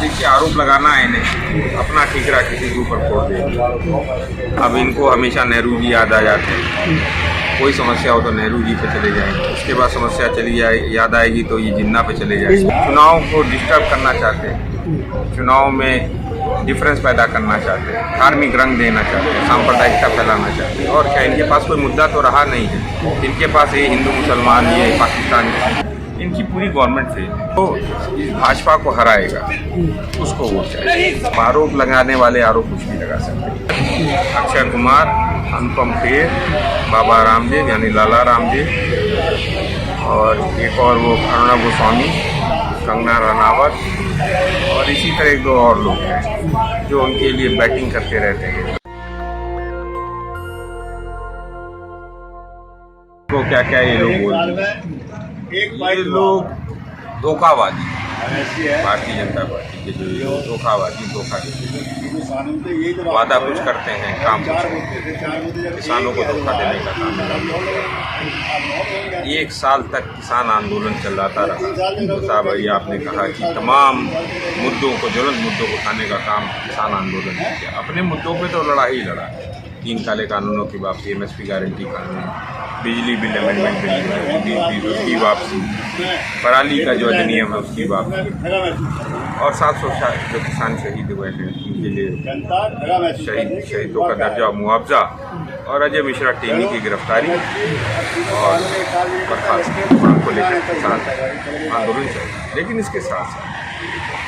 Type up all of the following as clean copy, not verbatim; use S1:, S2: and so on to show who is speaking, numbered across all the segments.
S1: देखिए आरोप लगाना है इन्हें, अपना ठीकरा किसी के ऊपर फोड़ देंगे। अब इनको हमेशा नेहरू जी याद आ जाते हैं, कोई समस्या हो तो नेहरू जी पे चले जाएंगे, उसके बाद समस्या चली जाए याद आएगी तो ये जिन्ना पे चले जाएंगे। चुनाव को डिस्टर्ब करना चाहते हैं, चुनाव में डिफरेंस पैदा करना चाहते हैं, धार्मिक रंग देना चाहते हैं, सांप्रदायिकता फैलाना चाहते हैं। और क्या इनके पास कोई मुद्दा तो रहा नहीं है, इनके पास ये हिंदू मुसलमान, ये पाकिस्तान, इनकी पूरी गवर्नमेंट से तो इस भाजपा को हराएगा, उसको वोट चाहिए। आरोप लगाने वाले आरोप कुछ भी लगा सकते हैं। अक्षय कुमार, अनुपम खेर, बाबा रामदेव यानी लाला रामदेव, और एक और वो अरुणा गोस्वामी, कंगना रनावत, और इसी तरह एक दो और लोग हैं जो उनके लिए बैटिंग करते रहते हैं। तो क्या क्या ये लोग बोलते हैं, ये लोग धोखाबाजी, भारतीय जनता पार्टी के जो धोखाबाजी, धोखा देते, वादा कुछ करते हैं, काम किसानों को धोखा देने का काम है। 1 साल तक किसान आंदोलन चलाता रहा। साहब भाई आपने कहा कि तमाम मुद्दों को, ज्वलंत मुद्दों को उठाने का काम किसान आंदोलन ने किया। अपने मुद्दों पे तो लड़ा ही लड़ा, 3 काले कानूनों की वापसी, MSP गारंटी कानून, बिजली बिल अमेंडमेंट बिल उसकी वापसी, पराली का जो अधिनियम है उसकी वापसी, और 700 जो किसान शहीद हुए हैं उनके लिए शहीदों का दर्जा, मुआवजा, और अजय मिश्रा टेनी की गिरफ्तारी और बर्खास्त को लेकर किसान आंदोलन चल। लेकिन इसके साथ साथ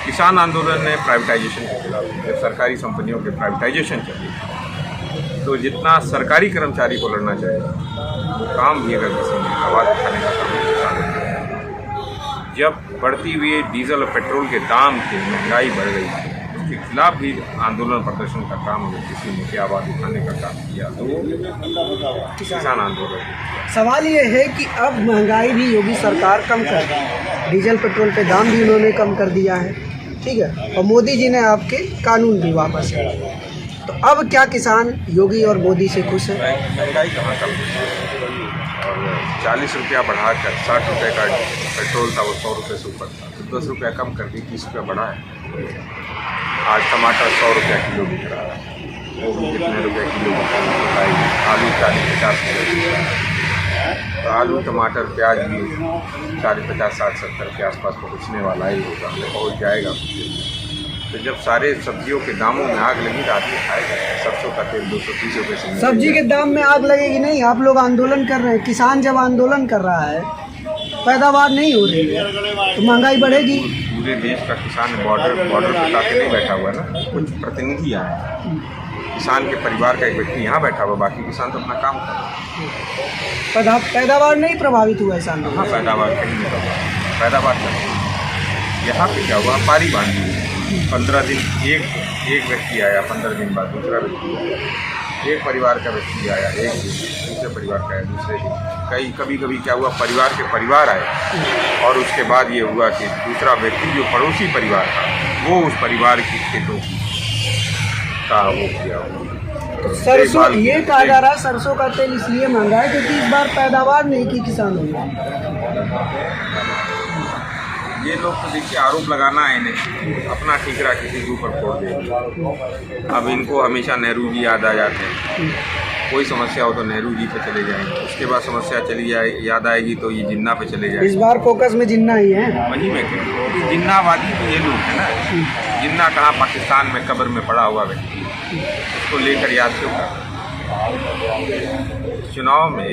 S1: किसान आंदोलन ने प्राइवेटाइजेशन के खिलाफ, जब सरकारी कंपनियों के प्राइवेटाइजेशन चली तो जितना सरकारी कर्मचारी को लड़ना चाहिए वो काम भी अगर किसी ने आवाज़ उठाने का काम किसान ने किया। जब बढ़ती हुई डीजल और पेट्रोल के दाम की महंगाई बढ़ गई उसके खिलाफ भी आंदोलन प्रदर्शन का काम अगर किसी ने आवाज़ उठाने का काम किया तो वो किसान आंदोलन।
S2: सवाल ये है कि अब महंगाई भी योगी सरकार कम कर दी है, डीजल पेट्रोल पे दाम भी उन्होंने कम कर दिया है, ठीक है, और मोदी जी ने आपके कानून भी वापस कर दिए। तो अब क्या किसान योगी और मोदी से खुश है?
S1: महंगाई कहाँ कम और 40 रुपया बढ़ाकर 60 रुपये का पेट्रोल था वो 100 रुपये से ऊपर था, तो 10 रुपया कम कर दी, 30 रुपया बढ़ा है। आज टमाटर 100 रुपया किलो बिक रहा है, वो भी कितने रुपये किलो बताइए। आलू 40-50 रुपये, तो आलू टमाटर प्याज भी 40-50-60-70 के आसपास पहुँचने वाला ही होगा, पहुँच जाएगा। तो जब सारे सब्जियों के दामों में आग लगी तो आदमी खाएगा। सरसों का तेल 230 रुपये से
S2: सब्जी के दाम में आग लगेगी नहीं, आप लोग आंदोलन कर रहे हैं, किसान जब आंदोलन कर रहा है पैदावार नहीं हो रही है तो महंगाई बढ़ेगी।
S1: पूरे देश का किसान बॉर्डर पे ताकि नहीं बैठा हुआ ना, कुछ प्रतिनिधि आए, किसान के परिवार का एक व्यक्ति यहाँ बैठा हुआ, बाकी किसान तो अपना काम कर रहे हैं।
S2: पैदावार नहीं प्रभावित हुआ इस आंदोलन?
S1: हाँ, पैदावार कहीं नहीं प्रभावित, पैदावार कर यहाँ पे क्या हुआ, पारी बांधी हुई 15 दिन एक व्यक्ति आया, 15 दिन बाद दूसरा व्यक्ति आया, एक परिवार का व्यक्ति आया एक दिन, दूसरे परिवार का आया दूसरे दिन, कभी क्या हुआ, परिवार के परिवार आए और उसके बाद ये हुआ कि दूसरा व्यक्ति जो पड़ोसी परिवार था वो उस परिवार की खेतों का वो किया।
S2: तो सरसों, ये कहा जा रहा है सरसों का तेल इसलिए महंगा है क्योंकि इस बार पैदावार नहीं की किसानों ने।
S1: ये लोग तो देखिए आरोप लगाना है इन्हें, अपना ठीकरा किसी के ऊपर फोड़ देंगे। अब इनको हमेशा नेहरू जी याद आ जाते हैं, कोई समस्या हो तो नेहरू जी पे चले जाएंगे, उसके बाद समस्या चली जाए याद आएगी तो ये जिन्ना पे चले जाएंगे।
S2: इस बार फोकस में जिन्ना ही है।
S1: वही मैं कह रहा हूँ, जिन्नावादी तो ये लोग है ना। जिन्ना कहाँ, पाकिस्तान में कब्र में पड़ा हुआ व्यक्ति, उसको लेकर याद क्यों कर? चुनाव में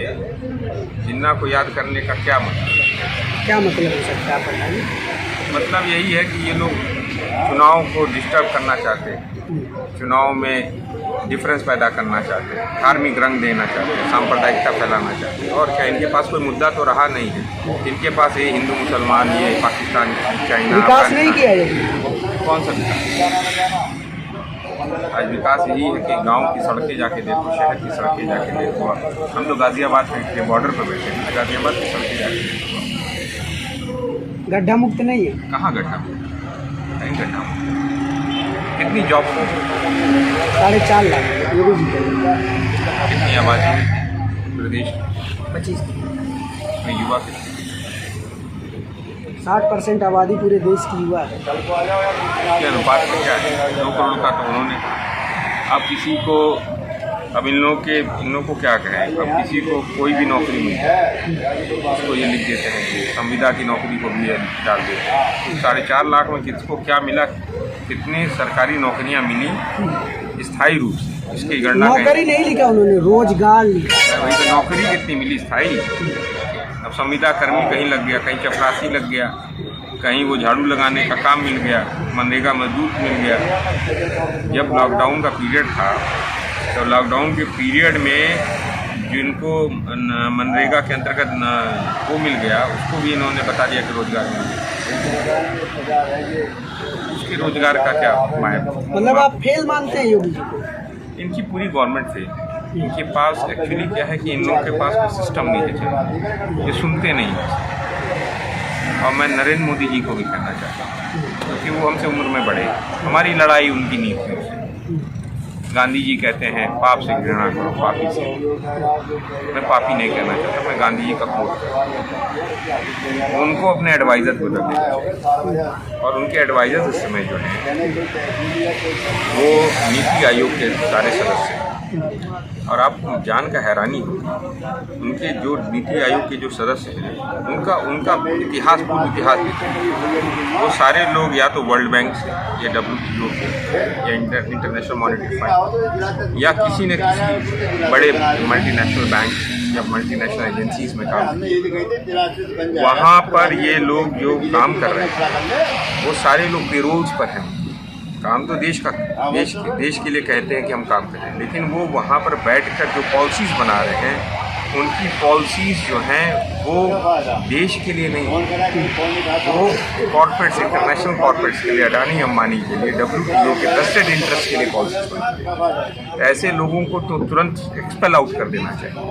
S1: जिन्ना को याद करने का क्या मतलब?
S2: क्या मतलब हो सकता है, आप बताइए।
S1: मतलब यही है कि ये लोग चुनाव को डिस्टर्ब करना चाहते हैं, चुनाव में डिफरेंस पैदा करना चाहते हैं, धार्मिक रंग देना चाहते हैं, सांप्रदायिकता फैलाना चाहते हैं। और क्या इनके पास कोई मुद्दा तो रहा नहीं है, इनके पास ये हिंदू मुसलमान, ये पाकिस्तान, चाइना,
S2: विकास नहीं किया ये।
S1: कौन सा विकास? आज विकास यही है कि गांव की सड़कें जाके देखो, शहर की सड़कें जाके देखो। हम तो गाजियाबाद के बॉर्डर पर बैठे हैं, गाजियाबाद की सड़कें जाके देखो।
S2: गड्ढा मुक्त नहीं है?
S1: कहाँ गड्ढा मुक्त? कहीं गड्ढा मुक्त? कितनी जॉब?
S2: 4.5 लाख।
S1: कितनी आबादी प्रदेश?
S2: 25।
S1: में युवा कितने?
S2: 60% आबादी पूरे देश की युवा है।
S1: के अनुपात में क्या है, 2 करोड़ का तो उन्होंने, अब किसी को, अब इन लोगों को क्या कहें, अब किसी को कोई भी नौकरी मिल जाए उसको ये लिख देते हैं कि संविदा की नौकरी को भी ये डाल देते हैं। 4.5 लाख में किसको क्या मिला, कितनी सरकारी नौकरियां मिली स्थायी रूप से, इसकी गणना
S2: नौकरी नहीं लिखा उन्होंने, रोजगार लिखा।
S1: वही तो, नौकरी कितनी मिली स्थायी। अब संविदा कर्मी कहीं लग गया, कहीं चपरासी लग गया, कहीं वो झाड़ू लगाने का काम मिल गया, मनरेगा मजदूर मिल गया। जब लॉकडाउन का पीरियड था तो लॉकडाउन के पीरियड में जिनको मनरेगा के अंतर्गत वो मिल गया, उसको भी इन्होंने बता दिया कि रोजगार मिल गया। उसके रोजगार का क्या मायने?
S2: मतलब आप फेल मानते हैं योगी जी को?
S1: इनकी पूरी गवर्नमेंट से, इनके पास एक्चुअली क्या है कि इन लोगों के पास कोई सिस्टम नहीं है, ये सुनते नहीं हैं। और मैं नरेंद्र मोदी जी को भी कहना चाहता हूँ, क्योंकि वो हमसे उम्र में बड़े, हमारी लड़ाई उनकी नीतियों से। गांधी जी कहते हैं पाप से घृणा करो, पापी से। मैं पापी नहीं कहना चाहता, मैं गांधी जी का कोट करता हूँ। उनको अपने एडवाइज़र को देना चाहिए, और उनके एडवाइज़र इस समय जो हैं वो नीति आयोग के सारे सदस्य हैं। और आपको जान का हैरानी होगी, उनके जो नीति आयोग के जो सदस्य हैं उनका इतिहास, पूर्व इतिहास वो सारे लोग या तो वर्ल्ड बैंक से, या WTO से, या इंटरनेशनल मॉनेटरी फंड, या किसी न किसी बड़े मल्टीनेशनल बैंक या मल्टीनेशनल एजेंसीज में काम करते। वहाँ पर ये लोग जो काम कर रहे हैं वो सारे लोग पेरोल्स पर हैं। काम तो देश के लिए कहते हैं कि हम काम करें, लेकिन वो वहाँ पर बैठकर जो पॉलिसीज़ बना रहे हैं, उनकी पॉलिसीज़ जो हैं वो देश के लिए नहीं, वो कॉर्पोरेट्स, इंटरनेशनल कॉर्पोरेट्स के लिए, अडानी अंबानी के लिए, WTO के वेस्टेड इंटरेस्ट के लिए पॉलिसीज़ बनाते हैं। ऐसे लोगों को तो तुरंत एक्सपेल आउट कर देना चाहिए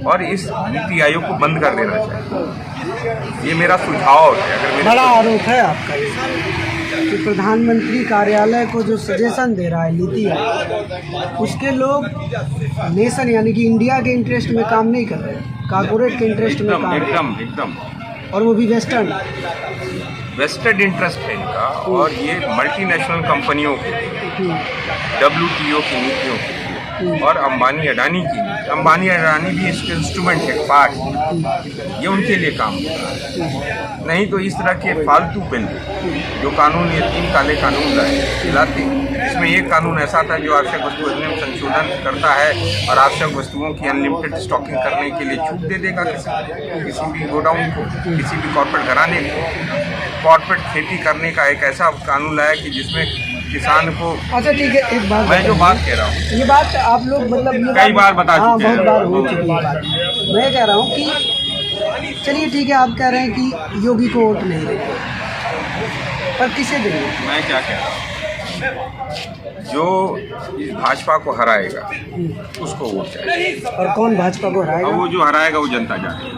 S1: और इस नीति आयोग को बंद कर देना चाहिए। ये मेरा सुझाव है। अगर
S2: बड़ा आरोप है आपका कि प्रधानमंत्री कार्यालय को जो सजेशन दे रहा है नीति आयोग, उसके लोग नेशन यानी कि इंडिया के इंटरेस्ट में काम नहीं कर रहे, कॉर्पोरेट के इंटरेस्ट में काम,
S1: एकदम,
S2: और वो भी
S1: वेस्टेड इंटरेस्ट है इनका। और ये मल्टीनेशनल कंपनियों के, WTO की नीतियों के, और अंबानी अडानी की, अंबानी अडानी भी इसके इंस्ट्रूमेंट है, पार्ट, ये उनके लिए काम नहीं। तो इस तरह के फालतू बिल जो कानून, ये 3 काले कानून लाते, इसमें एक कानून ऐसा था जो आवश्यक वस्तु अधिनियम संशोधन करता है और आवश्यक वस्तुओं की अनलिमिटेड स्टॉकिंग करने के लिए छूट दे देगा किसी भी गोडाउन को, किसी भी कॉर्पोरेट घराने को। कॉर्पोरेट खेती करने का एक ऐसा कानून लाया कि जिसमें किसान को,
S2: अच्छा ठीक है, एक बात
S1: मैं जो बात कह रहा हूँ,
S2: ये बात आप लोग मतलब
S1: कई बार बता चुके हैं,
S2: बहुत बार हो चुकी है बात। मैं कह रहा हूँ कि चलिए ठीक है, आप कह रहे हैं कि योगी को वोट नहीं देंगे, पर किसे देंगे?
S1: मैं क्या कह रहा हूँ, जो इस भाजपा को हराएगा उसको वोट चाहिए।
S2: और कौन भाजपा को हराएगा?
S1: वो जो हराएगा वो जनता जानेगी,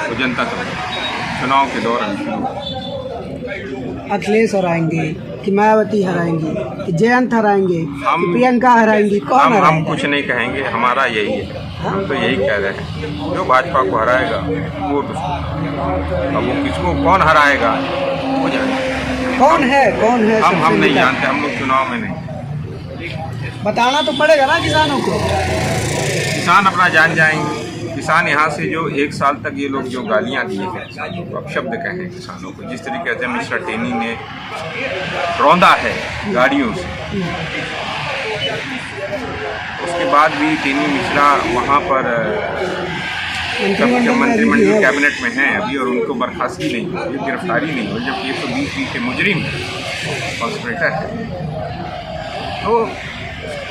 S1: वो जनता समझेगी। चुनाव के दौरान
S2: अखिलेश हराएंगे कि मायावती हराएंगी कि जयंत हराएंगे कि प्रियंका हराएंगी, कौन हराएगा?
S1: हम कुछ नहीं कहेंगे, हमारा यही है, हम तो यही कह रहे हैं, जो भाजपा को हराएगा वोट उसको। अब वो किसको कौन हराएगा वो जाने,
S2: कौन है
S1: हम नहीं जानते, हम लोग चुनाव में नहीं।
S2: बताना तो पड़ेगा ना किसानों को।
S1: किसान अपना जान जाएंगे। किसान यहाँ से जो 1 साल तक ये लोग जो गालियाँ दिए हैं किसानों को, अब शब्द कहें किसानों को, जिस तरीके से मिस्टर टेनी ने रौंदा है गाड़ियों से, उसके बाद भी टेनी मिश्रा वहाँ पर मंत्रिमंडल कैबिनेट में हैं अभी, और उनको बर्खास्ती नहीं हुई, गिरफ्तारी नहीं हुई, जबकि 120 के मुजरिम कॉन्स्पिरेटर है। तो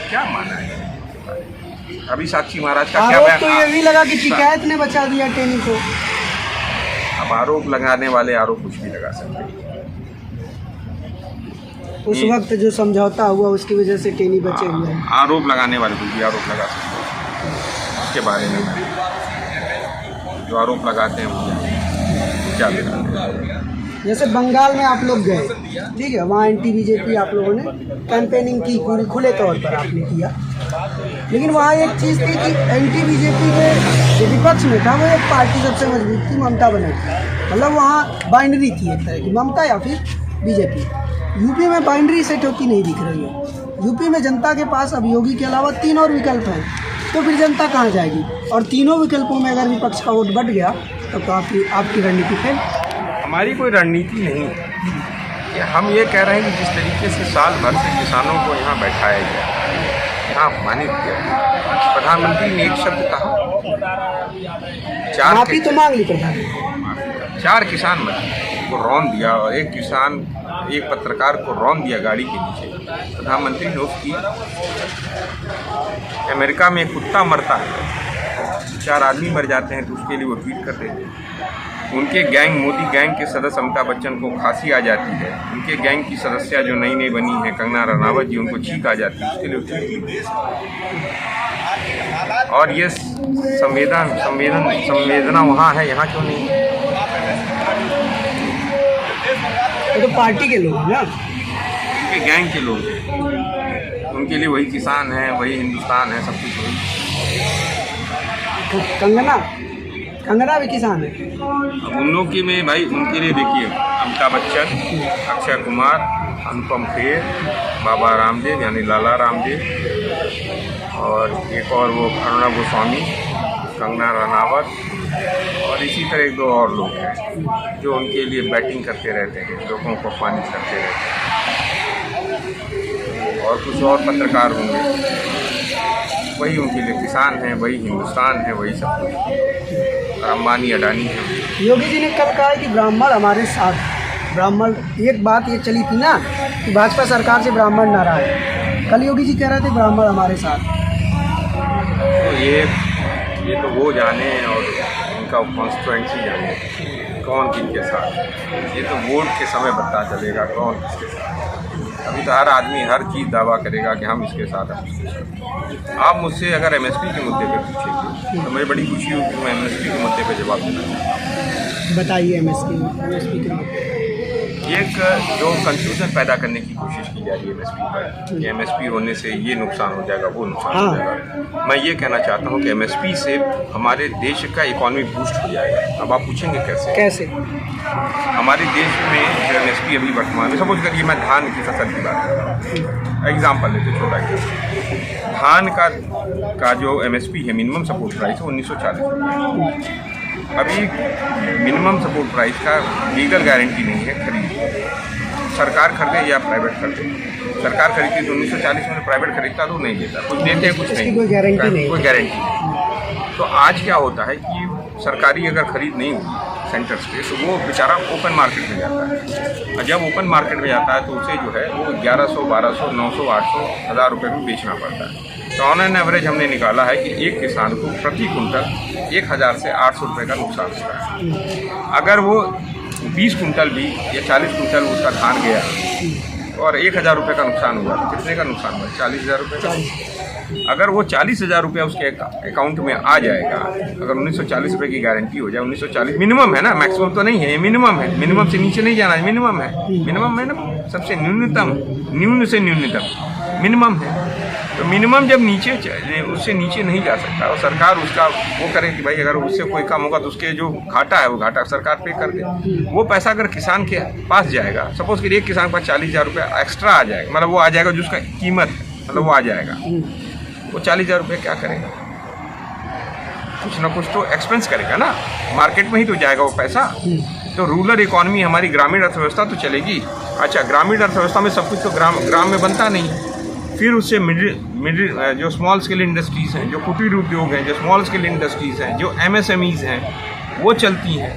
S1: क्या माना है अभी साक्षी महाराज का क्या बयान?
S2: तो ये भी लगा कि शिकायत ने बचा दिया टेनी को।
S1: अब आरोप लगाने वाले आरोप कुछ भी लगा सकते हैं।
S2: उस वक्त जो समझौता हुआ उसकी वजह से टेनी बचे हुए हैं।
S1: आरोप लगाने वाले कुछ भी आरोप लगा सकते हैं। उसके बारे में जो आरोप लगाते हैं वो क्या बताते हैं।
S2: जैसे बंगाल में आप लोग गए, ठीक है, वहाँ एंटी बीजेपी आप लोगों ने कैंपेनिंग की, पूरी खुले तौर पर आपने किया, लेकिन वहाँ एक चीज़ थी कि एंटी बीजेपी के जो विपक्ष में था वो एक पार्टी सबसे मजबूत थी, ममता बनर्जी। मतलब वहाँ बाइनरी थी एक तरह की, ममता या फिर बीजेपी। यूपी में बाइनरी सेट होती नहीं दिख रही है। यूपी में जनता के पास अब योगी के अलावा 3 और विकल्प हैं, तो फिर जनता कहाँ जाएगी? और तीनों विकल्पों में अगर विपक्ष का वोट बढ़ गया तो आपकी रणनीति फेल।
S1: हमारी कोई रणनीति नहीं है। हम ये कह रहे हैं कि जिस तरीके से साल भर से किसानों को यहाँ बैठाया गया, यहाँ अपमानित किया, प्रधानमंत्री ने एक शब्द कहा,
S2: माफी तो मांग ली प्रधानमंत्री,
S1: 4 किसान को रौंद दिया और एक पत्रकार को रौंद दिया गाड़ी के नीचे। प्रधानमंत्री ने उसकी, अमेरिका में एक कुत्ता मरता है, 4 आदमी मर जाते हैं तो उसके लिए वो ट्वीट करते हैं। उनके गैंग, मोदी गैंग के सदस्य अमिताभ बच्चन को खांसी आ जाती है, उनके गैंग की सदस्य जो नई नई बनी है कंगना रनावत जी, उनको छींक आ जाती है, उसके लिए ट्वीट। और ये संवेदना वहाँ है, यहाँ क्यों नहीं?
S2: तो पार्टी के लोग ना,
S1: उनके गैंग के लोग हैं, उनके लिए वही किसान है, वही हिंदुस्तान है, सब कुछ वही।
S2: कंगना भी किसान है।
S1: अब उन लोग की में भाई, उनके लिए देखिए, अमिताभ बच्चन, अक्षय कुमार, अनुपम खेर, बाबा रामदेव यानी लाला रामदेव, और एक और वो अर्णब गोस्वामी, कंगना रनावत, और इसी तरह 1-2 और लोग हैं जो उनके लिए बैटिंग करते रहते हैं, लोगों को अपमानित करते रहते हैं। और कुछ और पत्रकार होंगे, वही उनके लिए किसान हैं, वही हिंदुस्तान है, वही सब कुछ। अंबानी अडानी है।
S2: योगी जी ने कल कहा कि ब्राह्मण हमारे साथ, ब्राह्मण, एक बात ये चली थी ना कि भाजपा सरकार से ब्राह्मण नाराज है, कल योगी जी कह रहे थे ब्राह्मण हमारे साथ।
S1: तो ये तो वो जाने और उनका कॉन्स्टिट्यूएंसी जाने कौन किनके साथ, ये तो वोट के समय पता चलेगा कौन किसके साथ। अभी तो हर आदमी हर चीज़ दावा करेगा कि हम इसके साथ हैं। आप मुझसे अगर एमएसपी के मुद्दे पे पूछेंगे तो मुझे बड़ी खुशी होगी कि मैं एमएसपी के मुद्दे पे जवाब देना चाहता हूँ।
S2: बताइए एमएसपी के मुद्दे।
S1: एक जो कंफ्यूजन पैदा करने की कोशिश की जा रही है एमएसपी पर, कि एमएसपी होने से ये नुकसान हो जाएगा, वो नुकसान हो जाएगा। मैं ये कहना चाहता हूँ कि एमएसपी से हमारे देश का इकोनॉमी बूस्ट हो जाएगा। अब आप पूछेंगे कैसे? हमारे देश में जो एमएसपी अभी वर्तमान में, सपोज करिए मैं धान की फसल की बात कर रहा हूँ, एग्जाम्पल लेते छोटा एग्जाम्पल, धान का जो एमएसपी है, मिनिमम सपोर्ट प्राइस है 1940 रुपये। अभी मिनिमम सपोर्ट प्राइस का लीगल गारंटी नहीं है खरीद, सरकार खरीदे या प्राइवेट खरीदे। सरकार खरीदती तो 1940 में प्राइवेट खरीदता तो नहीं देता, कुछ देते हैं कुछ नहीं,
S2: कोई गारंटी नहीं।
S1: तो आज क्या होता है कि सरकारी अगर खरीद नहीं होगी सेंटर्स पे तो वो बेचारा ओपन मार्केट में जाता है, और जब ओपन मार्केट में जाता है तो उसे जो है वो 1100, 1200, 900, 800, 1000 रुपये में बेचना पड़ता है। तो ऑन एन एवरेज हमने निकाला है कि एक किसान को प्रति कुंटल 1000 से 800 रुपये का नुकसान होता है। अगर वो 20 कुंटल भी या 40 कुंटल उसका धान गया और 1000 रुपये का नुकसान हुआ तो कितने का नुकसान हुआ? 40,000 रुपये का। अगर वो 40,000 रुपया उसके अकाउंट में आ जाएगा, अगर 1940 रुपये की गारंटी हो जाए, 1940 मिनिमम है ना, मैक्सिमम तो नहीं है, ये मिनिमम है, मिनिमम से नीचे नहीं जाना है, मिनिमम है, मिनिमम है ना, सबसे न्यूनतम, न्यून से न्यूनतम मिनिमम है। तो मिनिमम जब नीचे, उससे नीचे नहीं जा सकता, और सरकार उसका वो करे कि भाई अगर उससे कोई कम होगा तो उसके जो घाटा है वो घाटा सरकार पे कर दे। वो पैसा अगर किसान के पास जाएगा, सपोज कि एक किसान के पास 40,000 रुपये एक्स्ट्रा आ जाएगा, मतलब वो आ जाएगा जो उसका कीमत है, मतलब वो आ जाएगा, वो 40,000 रुपये क्या करेगा? कुछ ना कुछ तो एक्सपेंस करेगा ना, मार्केट में ही तो जाएगा वो पैसा। तो रूरल इकॉनमी, हमारी ग्रामीण अर्थव्यवस्था तो चलेगी। अच्छा, ग्रामीण अर्थव्यवस्था में सब कुछ तो ग्राम में बनता नहीं, फिर उससे मिडिल जो स्मॉल स्केल इंडस्ट्रीज़ हैं, जो कुटीर उद्योग हैं, जो स्मॉल स्केल इंडस्ट्रीज़ हैं, जो MSMEs हैं, वो चलती हैं,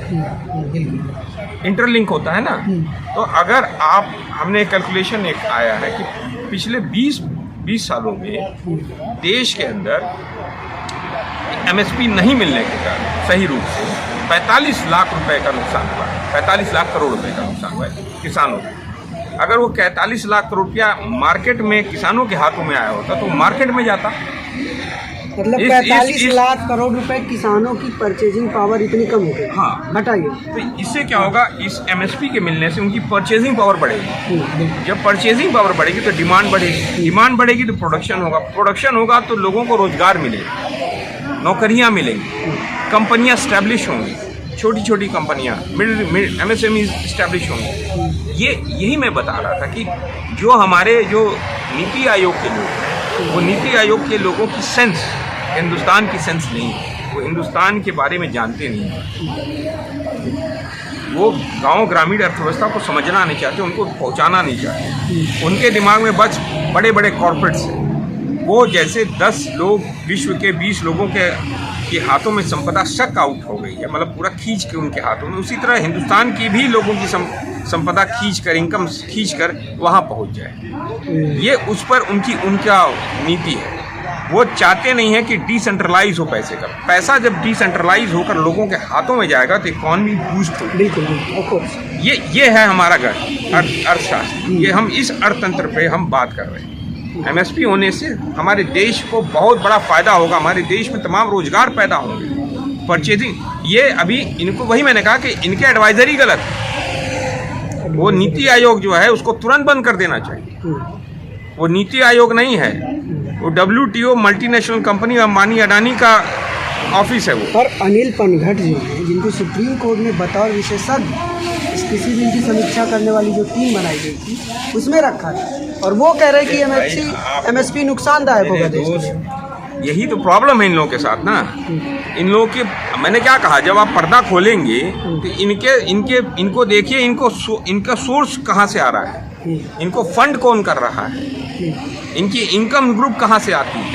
S1: इंटरलिंक होता है ना। तो अगर आप, हमने कैलकुलेशन एक आया है कि पिछले 20 सालों में देश के अंदर MSP नहीं मिलने के कारण सही रूप से 45 लाख रुपए का नुकसान हुआ, 45 लाख करोड़ रुपए का नुकसान हुआ है किसानों को। अगर वो 45 लाख करोड़ रुपया मार्केट में किसानों के हाथों में आया होता तो मार्केट में जाता,
S2: मतलब
S1: इस-
S2: 45
S1: इस-
S2: लाख करोड़ रुपए किसानों की परचेजिंग पावर इतनी कम हो गई।
S1: हाँ।
S2: घटाइए।
S1: तो इससे क्या होगा, इस एमएसपी के मिलने से उनकी परचेजिंग पावर बढ़ेगी।
S2: बिल्कुल।
S1: जब परचेजिंग पावर बढ़ेगी तो डिमांड बढ़ेगी, डिमांड बढ़ेगी तो प्रोडक्शन होगा, प्रोडक्शन होगा तो लोगों को रोजगार मिलेगा, नौकरियां मिलेंगी, कंपनियां स्टैब्लिश होंगी, छोटी छोटी कंपनियां, मिड एमएसएमई स्टैब्लिश होंगी। यही मैं बता रहा था कि जो हमारे जो नीति आयोग के लोग हैं, वो नीति आयोग के लोगों की सेंस हिंदुस्तान की सेंस नहीं है, वो हिंदुस्तान के बारे में जानते नहीं हैं, वो गांव ग्रामीण अर्थव्यवस्था को समझना नहीं चाहते, उनको पहुंचाना नहीं चाहते। उनके दिमाग में बस बड़े बड़े कॉर्पोरेट्स हैं, वो जैसे 10 लोग विश्व के 20 लोगों के हाथों में संपदा शक आउट हो गई है, मतलब पूरा खींच के उनके हाथों में, उसी तरह हिंदुस्तान की भी लोगों की संपदा खींच कर, इनकम खींच कर वहाँ पहुँच जाए। ये उस पर उनका नीति है। वो चाहते नहीं है कि डिसेंट्रलाइज हो पैसे का। पैसा जब डिसेंट्रलाइज होकर लोगों के हाथों में जाएगा तो इकॉनमी बूस्ट होगी।
S2: बिल्कुल ऑफ कोर्स।
S1: ये है हमारा अर्थशास्त्र। ये हम इस अर्थतंत्र पे हम बात कर रहे हैं। एमएसपी होने से हमारे देश को बहुत बड़ा फायदा होगा, हमारे देश में तमाम रोजगार पैदा होंगे। परचेजिंग, ये अभी इनको, वही मैंने कहा कि इनके एडवाइजरी गलत है। वो नीति आयोग जो है उसको तुरंत बंद कर देना चाहिए। वो नीति आयोग नहीं है, वो WTO multinational company Ambani Adani का ऑफिस है वो।
S2: पर अनिल पनघट जी हैं, जिनको सुप्रीम कोर्ट ने बतौर विशेषज्ञ इस कृषि बिल की समीक्षा करने वाली जो टीम बनाई गई थी उसमें रखा था, और वो कह रहे हैं कि एमएसपी नुकसानदायक होगा देश के लिए।
S1: यही तो प्रॉब्लम है इन लोगों के साथ ना। इन लोगों के, मैंने क्या कहा, जब आप पर्दा खोलेंगे तो इनको देखिए, इनका सोर्स कहाँ से आ रहा है, इनको फंड कौन कर रहा है, इनकी इनकम ग्रुप कहाँ से आती है,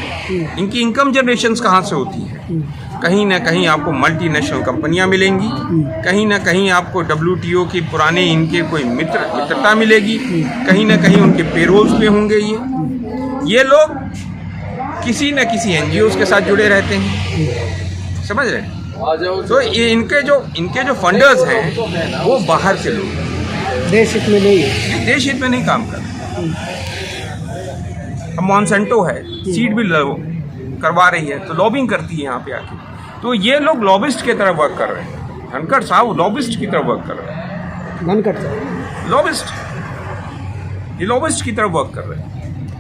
S1: इनकी इनकम जनरेशंस कहाँ से होती है। कहीं ना कहीं आपको मल्टीनेशनल कंपनियां मिलेंगी, कहीं ना कहीं आपको WTO की पुराने इनके कोई मित्रता मिलेगी, कहीं ना कहीं उनके पेरोल्स पे होंगे। ये लोग किसी न किसी NGOs के साथ जुड़े रहते हैं, समझ रहे हैं। तो ये इनके जो फंडर्स हैं वो बाहर के लोग हैं,
S2: देश हित में नहीं है,
S1: देश हित में नहीं काम कर रहे। अब मॉन्सेंटो है, सीड भी करवा रही है, तो लॉबिंग करती है यहाँ पे आके। तो ये लोग लॉबिस्ट की तरह वर्क कर रहे हैं। धनखड़ साहब लॉबिस्ट की तरह वर्क कर रहे हैं।
S2: धनखड़ साहब
S1: लॉबिस्ट, ये लॉबिस्ट की तरह वर्क कर रहे हैं।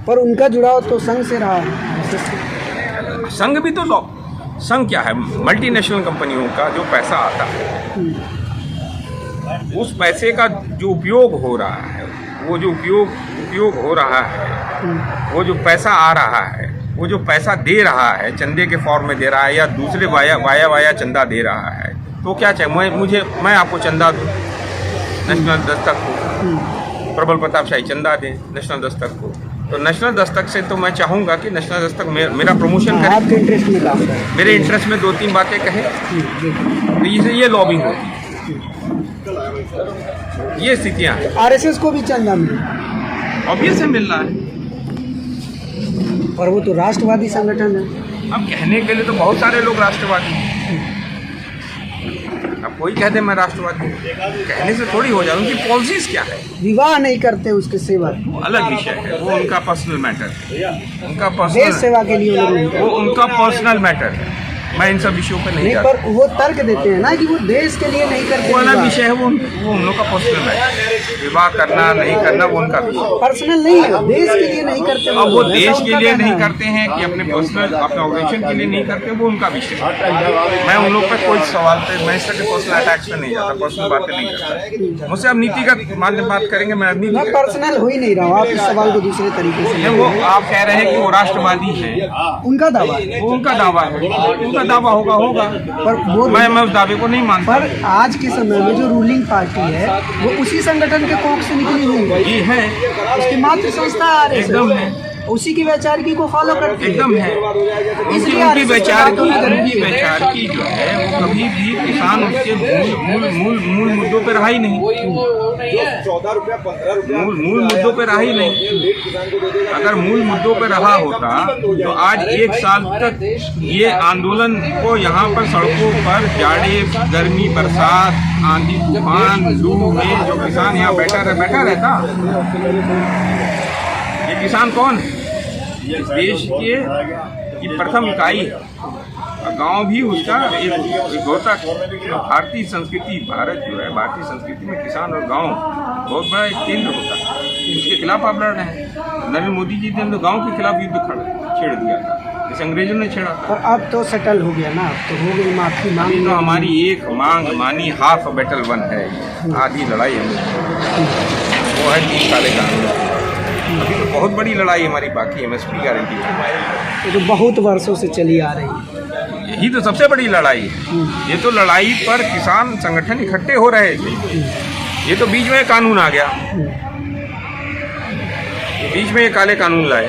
S2: पर उनका जुड़ाव तो संघ से रहा है।
S1: संघ भी तो संघ क्या है, मल्टीनेशनल कंपनियों का जो पैसा आता है, उस पैसे का जो उपयोग हो रहा है, वो जो उपयोग हो रहा है, वो जो पैसा आ रहा है, वो जो पैसा दे रहा है, चंदे के फॉर्म में दे रहा है या दूसरे वाया चंदा दे रहा है, तो क्या चाहिए, मैं आपको चंदा दूँ, नेशनल दस्तक को, प्रबल प्रताप शाही चंदा दें नेशनल दस्तक को, तो नेशनल दस्तक से तो मैं चाहूँगा कि नेशनल दस्तक मेरा प्रमोशन करे,
S2: आपके इंटरेस्ट में काम करे,
S1: मेरे इंटरेस्ट में 2-3 बातें कहे, तो ये लॉबिंग होती है। ये स्थितियाँ हैं।
S2: RSS को भी चंदा मिले,
S1: ऑब्वियस है मिल रहा है।
S2: और वो तो राष्ट्रवादी संगठन है।
S1: अब कहने के लिए तो बहुत सारे लोग राष्ट्रवादी हैं। अब कोई कह दे मैं राष्ट्रवादी हूँ, कहने से थोड़ी हो जाए। उनकी पॉलिसीज क्या है,
S2: विवाह नहीं करते उसके सेवा,
S1: अलग विषय है, वो उनका पर्सनल मैटर है, उनका
S2: देश
S1: पर्सनल,
S2: सेवा के लिए
S1: वो उनका पर्सनल मैटर है। मैं इन सब विषयों पे नहीं
S2: नहीं,
S1: जाता।
S2: पर वो तर्क देते हैं ना कि वो देश के लिए नहीं करते।
S1: वो अलग विषय है, वो उन लोग का पर्सनल मैटर। विवाह करना नहीं करना वो उनका विषय,
S2: पर्सनल नहीं है, देश के लिए नहीं करते।
S1: अब वो देश के लिए नहीं करते हैं कि अपने पर्सनल अपने ऑर्गेनाइजेशन के लिए नहीं करते, वो उनका विषय है। मैं उन लोग पे कोई सवाल पे, मैं इस तरह के पर्सनल अटैक्स पे नहीं जाता, पर्सनल बातें नहीं करता। मुझसे अब नीतिगत माध्यम बात करेंगे, मैं
S2: मैं पर्सनल हो ही नहीं रहा हूँ, आप इस सवाल को दूसरे तरीके से।
S1: वो आप कह रहे हैं कि वो राष्ट्रवादी है,
S2: उनका दावा है,
S1: वो उनका दावा है, उनका दावा होगा,
S2: पर वो
S1: मैं उस दावे को नहीं मानता।
S2: पर आज के समय में जो रूलिंग पार्टी है वो उसी संगठन के कोख से निकली हुई है।
S1: ये है,
S2: उसकी मातृ संस्था RSS
S1: एकदम है,
S2: उसी की वैचारिकी को फॉलो करती है।
S1: एकदम है। उनकी वैचारिकी जो है वो कभी भी किसान उसके मूल मुद्दों पे रहा ही नहीं, मूल मुद्दों पे रहा ही नहीं। अगर मूल मुद्दों पे रहा होता तो आज 1 साल तक ये आंदोलन को यहाँ पर सड़कों पर जाड़े, गर्मी, बरसात, आंधी, तूफान, लू में जो किसान यहाँ बैठा रहता। ये किसान कौन है? इस देश के ये प्रथम इकाई है। गांव भी उसका एक होता भारतीय संस्कृति, भारत जो है भारतीय संस्कृति में किसान और गांव बहुत बड़ा एक केंद्र होता है। उसके खिलाफ आप लड़ रहे हैं। नरेंद्र मोदी जी ने तो गांव के खिलाफ युद्ध छेड़ दिया था, जैसे अंग्रेजों ने छेड़ा था।
S2: और अब तो सेटल हो गया ना, अब तो हो गई माफी मांग।
S1: तो हमारी एक मांग मानी, हाफ बैटल वन है, आधी लड़ाई वो है 3 काले कानून। अभी तो बहुत बड़ी लड़ाई हमारी बाकी, MSP गारंटी है।
S2: ये तो बहुत वर्षों से चली आ रही है।
S1: यही तो सबसे बड़ी लड़ाई है। ये तो लड़ाई पर किसान संगठन इकट्ठे हो रहे थे, ये तो बीच में कानून आ गया। बीच में ये काले कानून लाए,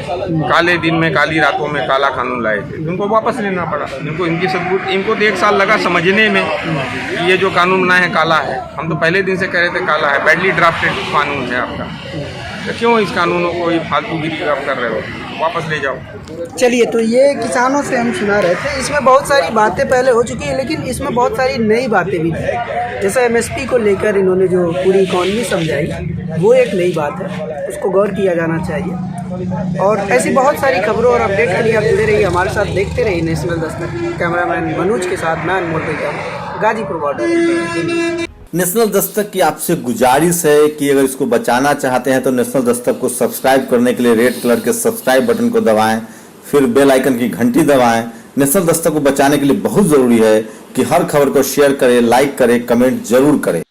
S1: काले दिन में काली रातों में काला कानून लाए थे, इनको वापस लेना पड़ा। इनको इनकी सबूत, इनको तो 1 साल लगा समझने में कि ये जो कानून बनाए हैं काला है। हम तो पहले दिन से कह रहे थे काला है, बैडली ड्राफ्टेड कानून है आपका, तो क्यों इस कानूनों को ये फालतूगिरी आप कर रहे हो, वापस ले जाओ।
S2: चलिए, तो ये किसानों से हम सुना रहे थे। इसमें बहुत सारी बातें पहले हो चुकी है, लेकिन इसमें बहुत सारी नई बातें भी थी। जैसे MSP को लेकर इन्होंने जो पूरी इकॉनमी समझाई, वो एक नई बात है, उसको गौर किया जाना चाहिए। और ऐसी बहुत सारी खबरों और अपडेट के लिए आप जुड़े रहिए हमारे साथ, देखते रहिए नेशनल दस्तक। कैमरामैन मनोज के साथ मैं अनमोल भैया, गाजीपुर बॉर्डर।
S3: नेशनल दस्तक की आपसे गुजारिश है कि अगर इसको बचाना चाहते हैं तो नेशनल दस्तक को सब्सक्राइब करने के लिए रेड कलर के सब्सक्राइब बटन को दबाएं, फिर बेल आइकन की घंटी दबाएं। नेशनल दस्तक को बचाने के लिए बहुत जरूरी है कि हर खबर को शेयर करें, लाइक करें, कमेंट जरूर करें।